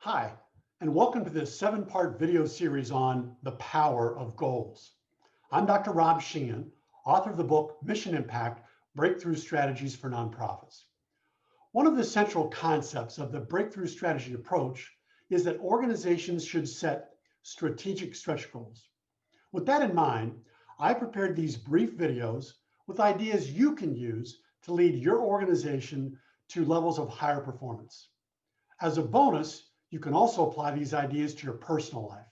Hi, and welcome to this 7-part video series on the power of goals. I'm Dr. Rob Sheehan, author of the book Mission Impact: Breakthrough Strategies for Nonprofits. One of the central concepts of the breakthrough strategy approach is that organizations should set strategic stretch goals. With that in mind, I prepared these brief videos with ideas you can use to lead your organization to levels of higher performance. As a bonus, you can also apply these ideas to your personal life.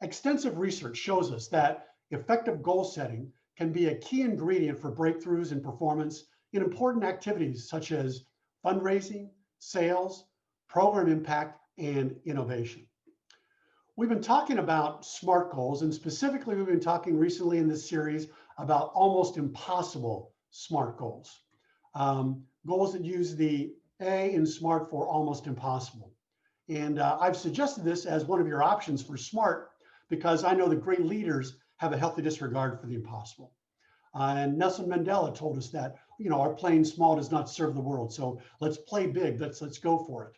Extensive research shows us that effective goal setting can be a key ingredient for breakthroughs in performance in important activities such as fundraising, sales, program impact, and innovation. We've been talking about SMART goals, and specifically we've been talking recently in this series about almost impossible SMART goals. Goals that use the A in SMART for almost impossible. And I've suggested this as one of your options for SMART because I know that great leaders have a healthy disregard for the impossible. And Nelson Mandela told us that, our playing small does not serve the world. So let's play big. Let's go for it.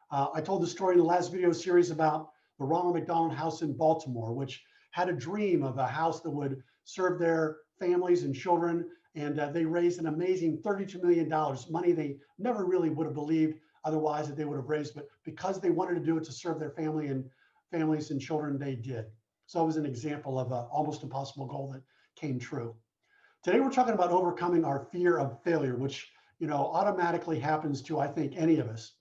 I told the story in the last video series about the Ronald McDonald House in Baltimore, which had a dream of a house that would serve their families and children. And they raised an amazing $32 million, money they never really would have believed otherwise that they would have raised, but because they wanted to do it to serve their families and children, they did. So it was an example of an almost impossible goal that came true. Today, we're talking about overcoming our fear of failure, which automatically happens to, I think, any of us.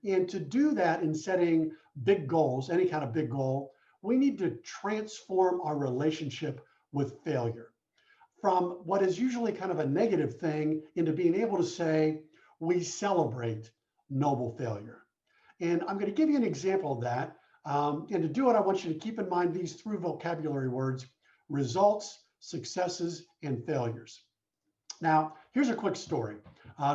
And to do that in setting big goals, any kind of big goal, we need to transform our relationship with failure from what is usually kind of a negative thing into being able to say, we celebrate noble failure. And I'm going to give you an example of that. And to do it, I want you to keep in mind these 3 vocabulary words: results, successes, and failures. Now, here's a quick story.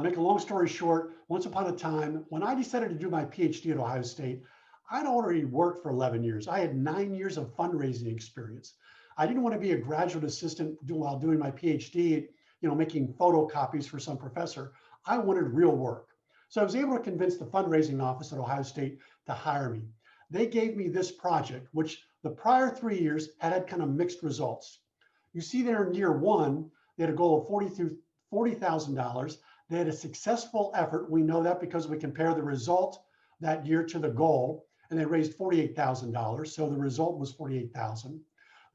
Make a long story short, once upon a time, when I decided to do my PhD at Ohio State, I'd already worked for 11 years. I had 9 years of fundraising experience. I didn't want to be a graduate assistant while doing my PhD, making photocopies for some professor. I wanted real work. So I was able to convince the fundraising office at Ohio State to hire me. They gave me this project, which the prior 3 years had kind of mixed results. You see there in year 1, they had a goal of $40,000. They had a successful effort. We know that because we compare the result that year to the goal, and they raised $48,000. So the result was $48,000.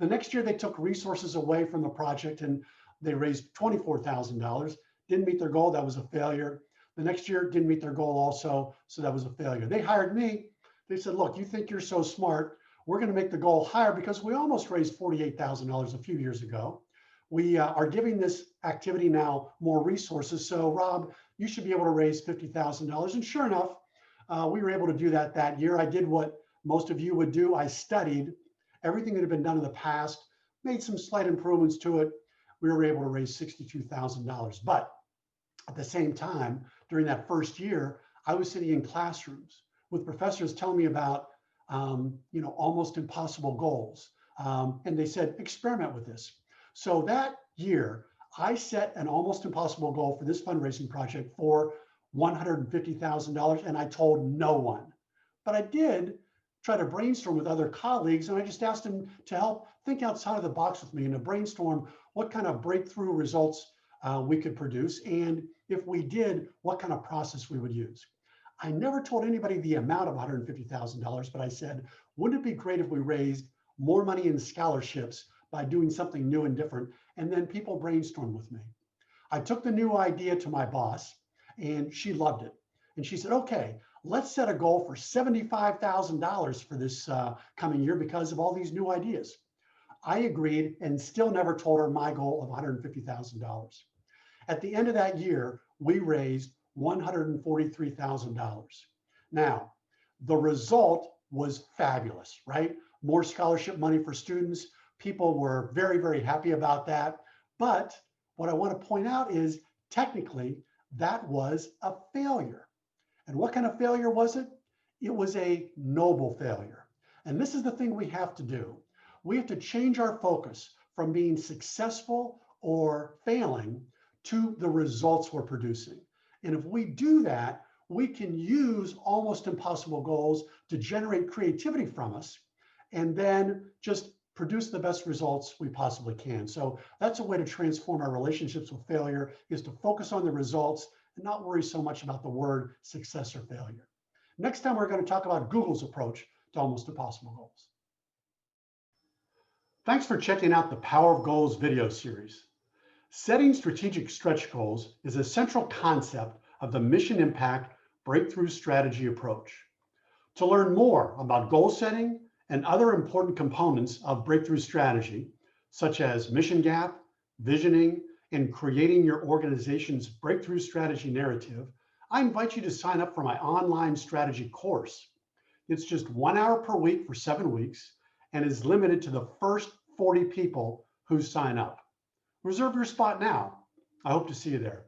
The next year, they took resources away from the project and they raised $24,000. Didn't meet their goal. That was a failure. The next year didn't meet their goal also, so that was a failure. They hired me. They said, look, you think you're so smart. We're going to make the goal higher because we almost raised $48,000 a few years ago. We are giving this activity now more resources. So Rob, you should be able to raise $50,000. And sure enough, we were able to do that year. I did what most of you would do. I studied everything that had been done in the past, made some slight improvements to it. We were able to raise $62,000. But at the same time, during that first year, I was sitting in classrooms with professors telling me about, almost impossible goals. And they said, experiment with this. So that year, I set an almost impossible goal for this fundraising project for $150,000, and I told no one. But I did try to brainstorm with other colleagues, and I just asked them to help think outside of the box with me and to brainstorm what kind of breakthrough results we could produce, and if we did, what kind of process we would use. I never told anybody the amount of $150,000, but I said, wouldn't it be great if we raised more money in scholarships by doing something new and different? And then people brainstormed with me. I took the new idea to my boss, and she loved it. And she said, okay, let's set a goal for $75,000 for this coming year because of all these new ideas. I agreed and still never told her my goal of $150,000. At the end of that year, we raised $143,000. Now, the result was fabulous, right? More scholarship money for students. People were very, very happy about that. But what I want to point out is technically that was a failure. And what kind of failure was it? It was a noble failure. And this is the thing we have to do. We have to change our focus from being successful or failing to the results we're producing. And if we do that, we can use almost impossible goals to generate creativity from us and then just produce the best results we possibly can. So that's a way to transform our relationships with failure, is to focus on the results and not worry so much about the word success or failure. Next time, we're going to talk about Google's approach to almost impossible goals. Thanks for checking out the Power of Goals video series. Setting strategic stretch goals is a central concept of the Mission Impact Breakthrough Strategy approach. To learn more about goal setting and other important components of breakthrough strategy, such as mission gap, visioning, and creating your organization's breakthrough strategy narrative, I invite you to sign up for my online strategy course. It's just 1 hour per week for 7 weeks and is limited to the first 40 people who sign up. Reserve your spot now. I hope to see you there.